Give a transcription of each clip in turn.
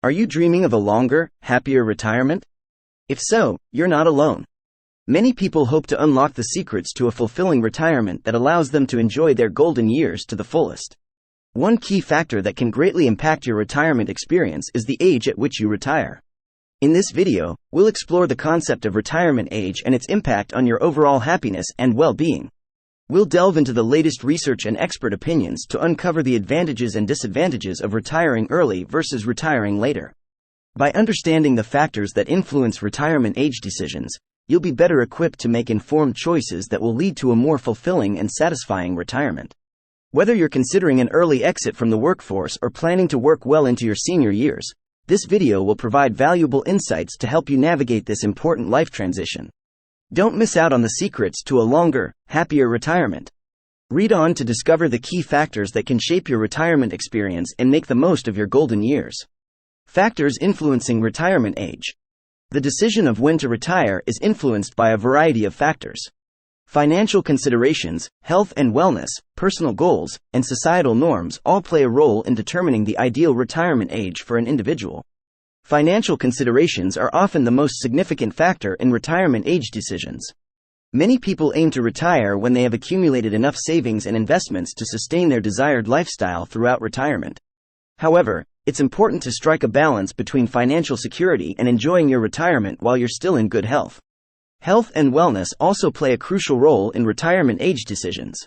Are you dreaming of a longer, happier retirement? If so, you're not alone. Many people hope to unlock the secrets to a fulfilling retirement that allows them to enjoy their golden years to the fullest. One key factor that can greatly impact your retirement experience is the age at which you retire. In this video, we'll explore the concept of retirement age and its impact on your overall happiness and well-being. We'll delve into the latest research and expert opinions to uncover the advantages and disadvantages of retiring early versus retiring later. By understanding the factors that influence retirement age decisions, you'll be better equipped to make informed choices that will lead to a more fulfilling and satisfying retirement. Whether you're considering an early exit from the workforce or planning to work well into your senior years, this video will provide valuable insights to help you navigate this important life transition. Don't miss out on the secrets to a longer, happier retirement. Read on to discover the key factors that can shape your retirement experience and make the most of your golden years. Factors influencing retirement age. The decision of when to retire is influenced by a variety of factors. Financial considerations, health and wellness, personal goals, and societal norms all play a role in determining the ideal retirement age for an individual. Financial considerations are often the most significant factor in retirement age decisions. Many people aim to retire when they have accumulated enough savings and investments to sustain their desired lifestyle throughout retirement. However, it's important to strike a balance between financial security and enjoying your retirement while you're still in good health. Health and wellness also play a crucial role in retirement age decisions.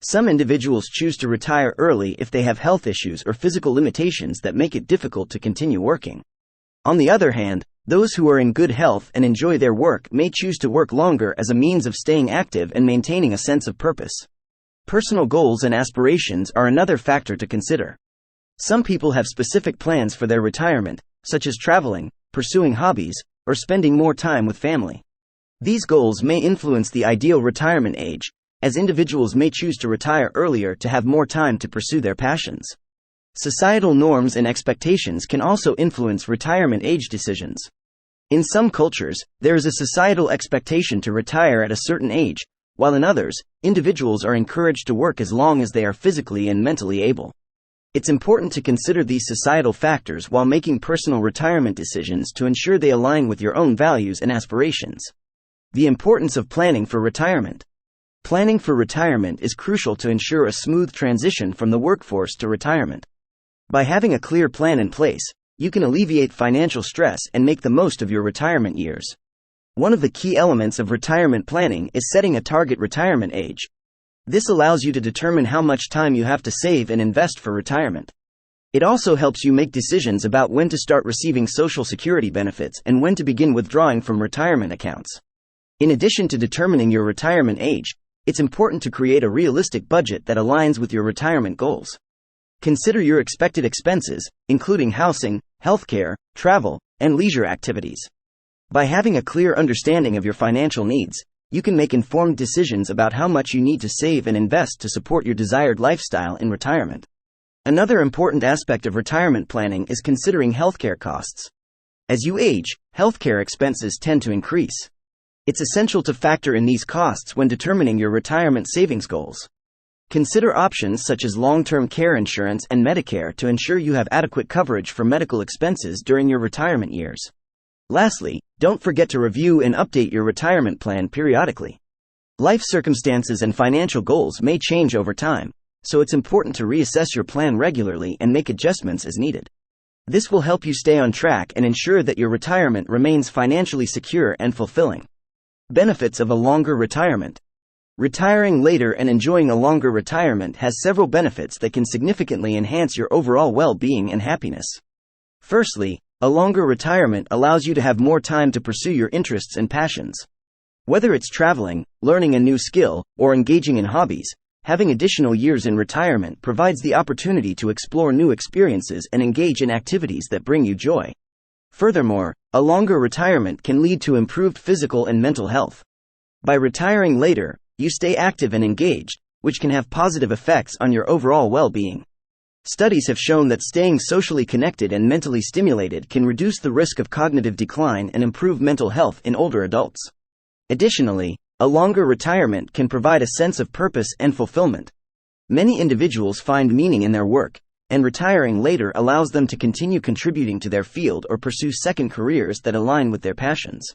Some individuals choose to retire early if they have health issues or physical limitations that make it difficult to continue working. On the other hand, those who are in good health and enjoy their work may choose to work longer as a means of staying active and maintaining a sense of purpose. Personal goals and aspirations are another factor to consider. Some people have specific plans for their retirement, such as traveling, pursuing hobbies, or spending more time with family. These goals may influence the ideal retirement age, as individuals may choose to retire earlier to have more time to pursue their passions. Societal norms and expectations can also influence retirement age decisions. In some cultures, there is a societal expectation to retire at a certain age, while in others, individuals are encouraged to work as long as they are physically and mentally able. It's important to consider these societal factors while making personal retirement decisions to ensure they align with your own values and aspirations. The importance of planning for retirement. Planning for retirement is crucial to ensure a smooth transition from the workforce to retirement. By having a clear plan in place, you can alleviate financial stress and make the most of your retirement years. One of the key elements of retirement planning is setting a target retirement age. This allows you to determine how much time you have to save and invest for retirement. It also helps you make decisions about when to start receiving Social Security benefits and when to begin withdrawing from retirement accounts. In addition to determining your retirement age, it's important to create a realistic budget that aligns with your retirement goals. Consider your expected expenses, including housing, healthcare, travel, and leisure activities. By having a clear understanding of your financial needs, you can make informed decisions about how much you need to save and invest to support your desired lifestyle in retirement. Another important aspect of retirement planning is considering healthcare costs. As you age, healthcare expenses tend to increase. It's essential to factor in these costs when determining your retirement savings goals. Consider options such as long-term care insurance and Medicare to ensure you have adequate coverage for medical expenses during your retirement years. Lastly, don't forget to review and update your retirement plan periodically. Life circumstances and financial goals may change over time, so it's important to reassess your plan regularly and make adjustments as needed. This will help you stay on track and ensure that your retirement remains financially secure and fulfilling. Benefits of a longer retirement. Retiring later and enjoying a longer retirement has several benefits that can significantly enhance your overall well-being and happiness. Firstly, a longer retirement allows you to have more time to pursue your interests and passions. Whether it's traveling, learning a new skill, or engaging in hobbies, having additional years in retirement provides the opportunity to explore new experiences and engage in activities that bring you joy. Furthermore, a longer retirement can lead to improved physical and mental health. By retiring later, you stay active and engaged, which can have positive effects on your overall well-being. Studies have shown that staying socially connected and mentally stimulated can reduce the risk of cognitive decline and improve mental health in older adults. Additionally, a longer retirement can provide a sense of purpose and fulfillment. Many individuals find meaning in their work, and retiring later allows them to continue contributing to their field or pursue second careers that align with their passions.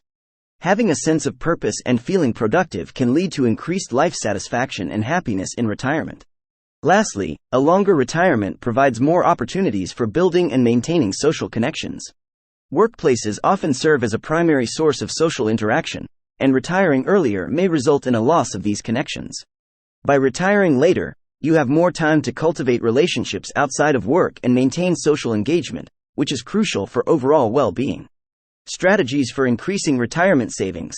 Having a sense of purpose and feeling productive can lead to increased life satisfaction and happiness in retirement. Lastly, a longer retirement provides more opportunities for building and maintaining social connections. Workplaces often serve as a primary source of social interaction, and retiring earlier may result in a loss of these connections. By retiring later, you have more time to cultivate relationships outside of work and maintain social engagement, which is crucial for overall well-being. Strategies for increasing retirement savings.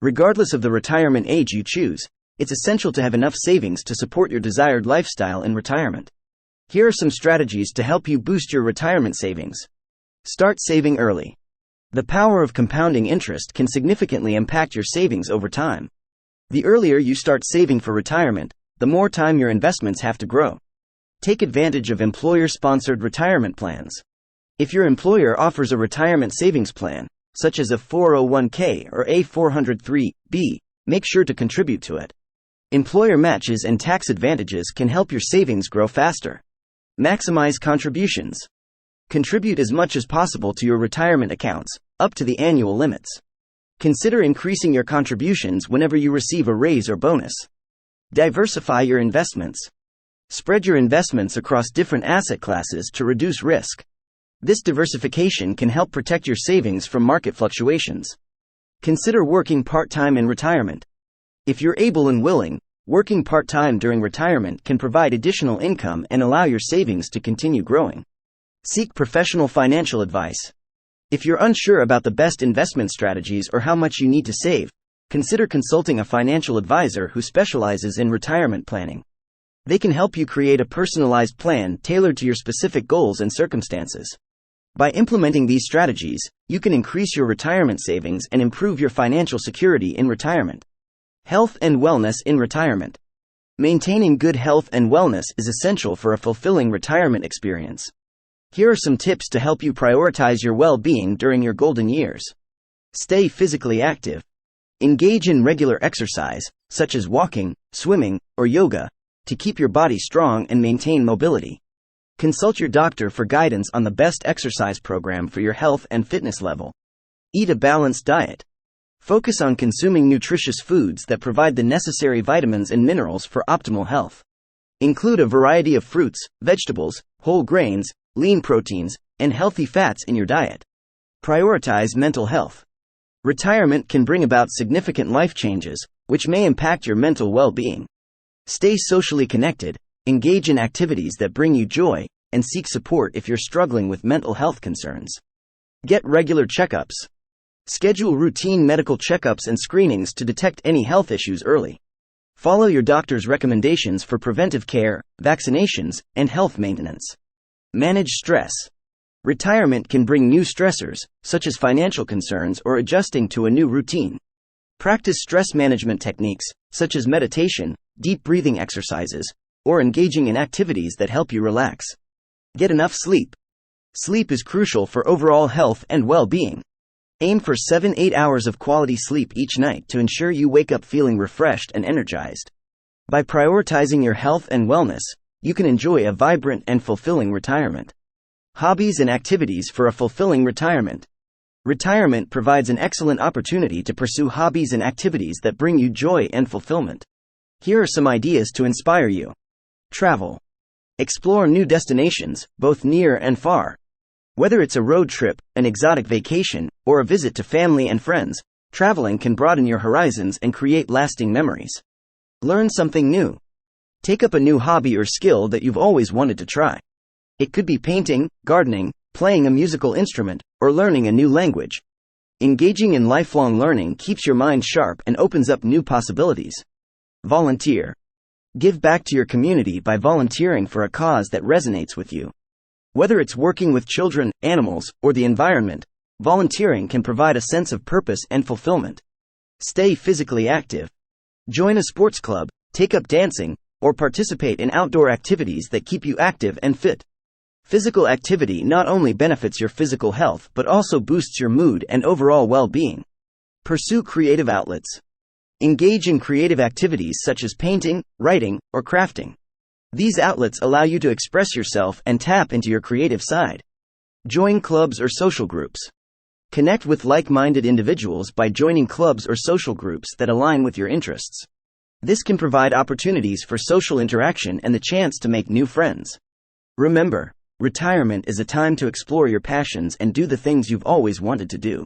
Regardless of the retirement age you choose, it's essential to have enough savings to support your desired lifestyle in retirement. Here are some strategies to help you boost your retirement savings. Start saving early. The power of compounding interest can significantly impact your savings over time. The earlier you start saving for retirement, the more time your investments have to grow. Take advantage of employer-sponsored retirement plans. If your employer offers a retirement savings plan, such as a 401k or a 403(b), make sure to contribute to it. Employer matches and tax advantages can help your savings grow faster. Maximize contributions. Contribute as much as possible to your retirement accounts, up to the annual limits. Consider increasing your contributions whenever you receive a raise or bonus. Diversify your investments. Spread your investments across different asset classes to reduce risk. This diversification can help protect your savings from market fluctuations. Consider working part-time in retirement. If you're able and willing, working part-time during retirement can provide additional income and allow your savings to continue growing. Seek professional financial advice. If you're unsure about the best investment strategies or how much you need to save, consider consulting a financial advisor who specializes in retirement planning. They can help you create a personalized plan tailored to your specific goals and circumstances. By implementing these strategies, you can increase your retirement savings and improve your financial security in retirement. Health and wellness in retirement. Maintaining good health and wellness is essential for a fulfilling retirement experience. Here are some tips to help you prioritize your well-being during your golden years. Stay physically active. Engage in regular exercise, such as walking, swimming, or yoga, to keep your body strong and maintain mobility. Consult your doctor for guidance on the best exercise program for your health and fitness level. Eat a balanced diet. Focus on consuming nutritious foods that provide the necessary vitamins and minerals for optimal health. Include a variety of fruits, vegetables, whole grains, lean proteins, and healthy fats in your diet. Prioritize mental health. Retirement can bring about significant life changes, which may impact your mental well-being. Stay socially connected, engage in activities that bring you joy, and seek support if you're struggling with mental health concerns. Get regular checkups. Schedule routine medical checkups and screenings to detect any health issues early. Follow your doctor's recommendations for preventive care, vaccinations, and health maintenance. Manage stress. Retirement can bring new stressors, such as financial concerns or adjusting to a new routine. Practice stress management techniques, such as meditation, deep breathing exercises, or engaging in activities that help you relax. Get enough sleep. Sleep is crucial for overall health and well-being. Aim for 7-8 hours of quality sleep each night to ensure you wake up feeling refreshed and energized. By prioritizing your health and wellness, you can enjoy a vibrant and fulfilling retirement. Hobbies and activities for a fulfilling retirement. Retirement provides an excellent opportunity to pursue hobbies and activities that bring you joy and fulfillment. Here are some ideas to inspire you. Travel. Explore new destinations, both near and far. Whether it's a road trip, an exotic vacation, or a visit to family and friends, traveling can broaden your horizons and create lasting memories. Learn something new. Take up a new hobby or skill that you've always wanted to try. It could be painting, gardening, playing a musical instrument, or learning a new language. Engaging in lifelong learning keeps your mind sharp and opens up new possibilities. Volunteer. Give back to your community by volunteering for a cause that resonates with you. Whether it's working with children, animals, or the environment, volunteering can provide a sense of purpose and fulfillment. Stay physically active. Join a sports club, take up dancing, or participate in outdoor activities that keep you active and fit. Physical activity not only benefits your physical health but also boosts your mood and overall well-being. Pursue creative outlets. Engage in creative activities such as painting, writing, or crafting. These outlets allow you to express yourself and tap into your creative side. Join clubs or social groups. Connect with like-minded individuals by joining clubs or social groups that align with your interests. This can provide opportunities for social interaction and the chance to make new friends. Remember, retirement is a time to explore your passions and do the things you've always wanted to do.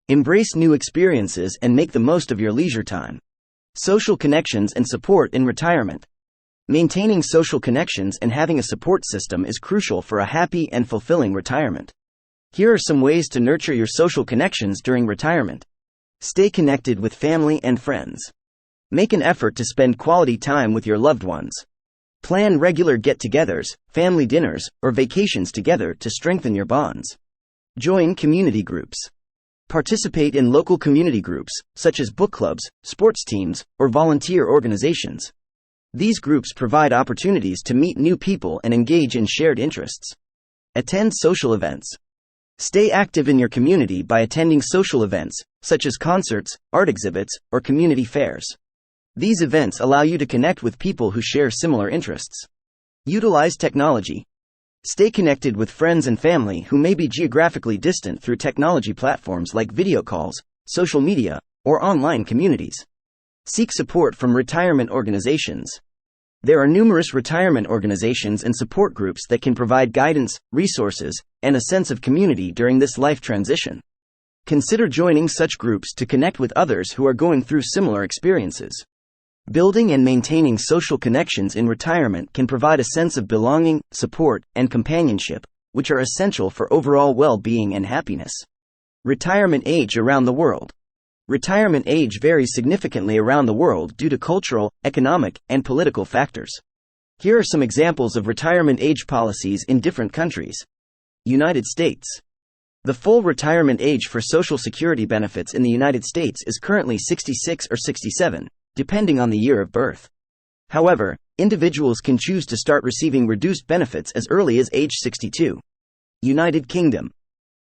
Embrace new experiences and make the most of your leisure time. Social connections and support in retirement. Maintaining social connections and having a support system is crucial for a happy and fulfilling retirement. Here are some ways to nurture your social connections during retirement. Stay connected with family and friends. Make an effort to spend quality time with your loved ones. Plan regular get-togethers, family dinners, or vacations together to strengthen your bonds. Join community groups. Participate in local community groups, such as book clubs, sports teams, or volunteer organizations. These groups provide opportunities to meet new people and engage in shared interests. Attend social events. Stay active in your community by attending social events, such as concerts, art exhibits, or community fairs. These events allow you to connect with people who share similar interests. Utilize technology. Stay connected with friends and family who may be geographically distant through technology platforms like video calls, social media, or online communities. Seek support from retirement organizations. There are numerous retirement organizations and support groups that can provide guidance, resources, and a sense of community during this life transition. Consider joining such groups to connect with others who are going through similar experiences. Building and maintaining social connections in retirement can provide a sense of belonging, support, and companionship, which are essential for overall well-being and happiness. Retirement age around the world. Retirement age varies significantly around the world due to cultural, economic, and political factors. Here are some examples of retirement age policies in different countries. United States. The full retirement age for Social Security benefits in the United States is currently 66 or 67, depending on the year of birth. However, individuals can choose to start receiving reduced benefits as early as age 62. United Kingdom.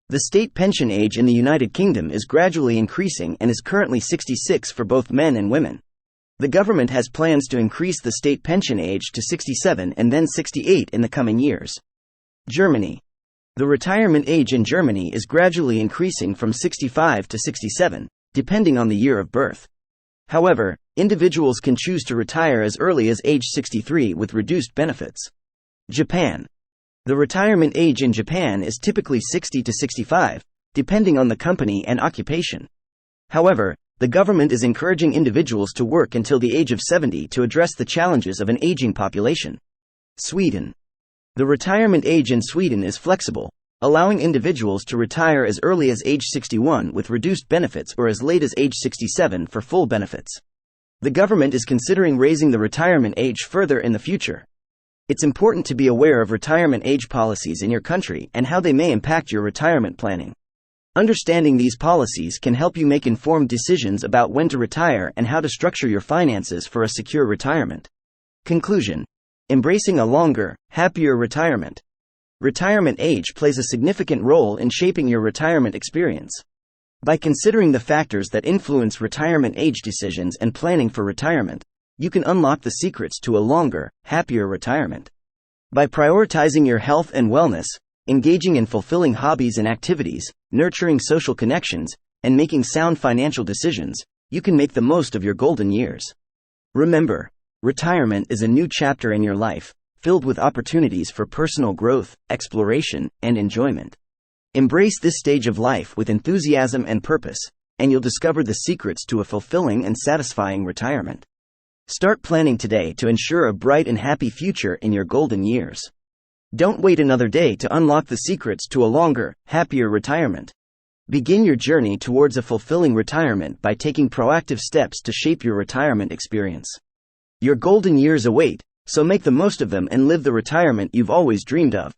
The state pension age in the United Kingdom is gradually increasing and is currently 66 for both men and women. The government has plans to increase the state pension age to 67 and then 68 in the coming years. Germany. The retirement age in Germany is gradually increasing from 65 to 67, depending on the year of birth. However, individuals can choose to retire as early as age 63 with reduced benefits. Japan. The retirement age in Japan is typically 60 to 65, depending on the company and occupation. However, the government is encouraging individuals to work until the age of 70 to address the challenges of an aging population. Sweden. The retirement age in Sweden is flexible, allowing individuals to retire as early as age 61 with reduced benefits or as late as age 67 for full benefits. The government is considering raising the retirement age further in the future. It's important to be aware of retirement age policies in your country and how they may impact your retirement planning. Understanding these policies can help you make informed decisions about when to retire and how to structure your finances for a secure retirement. Conclusion: embracing a longer, happier retirement. Retirement age plays a significant role in shaping your retirement experience. By considering the factors that influence retirement age decisions and planning for retirement, you can unlock the secrets to a longer, happier retirement. By prioritizing your health and wellness, engaging in fulfilling hobbies and activities, nurturing social connections, and making sound financial decisions, you can make the most of your golden years. Remember, retirement is a new chapter in your life, filled with opportunities for personal growth, exploration, and enjoyment. Embrace this stage of life with enthusiasm and purpose, and you'll discover the secrets to a fulfilling and satisfying retirement. Start planning today to ensure a bright and happy future in your golden years. Don't wait another day to unlock the secrets to a longer, happier retirement. Begin your journey towards a fulfilling retirement by taking proactive steps to shape your retirement experience. Your golden years await, so make the most of them and live the retirement you've always dreamed of.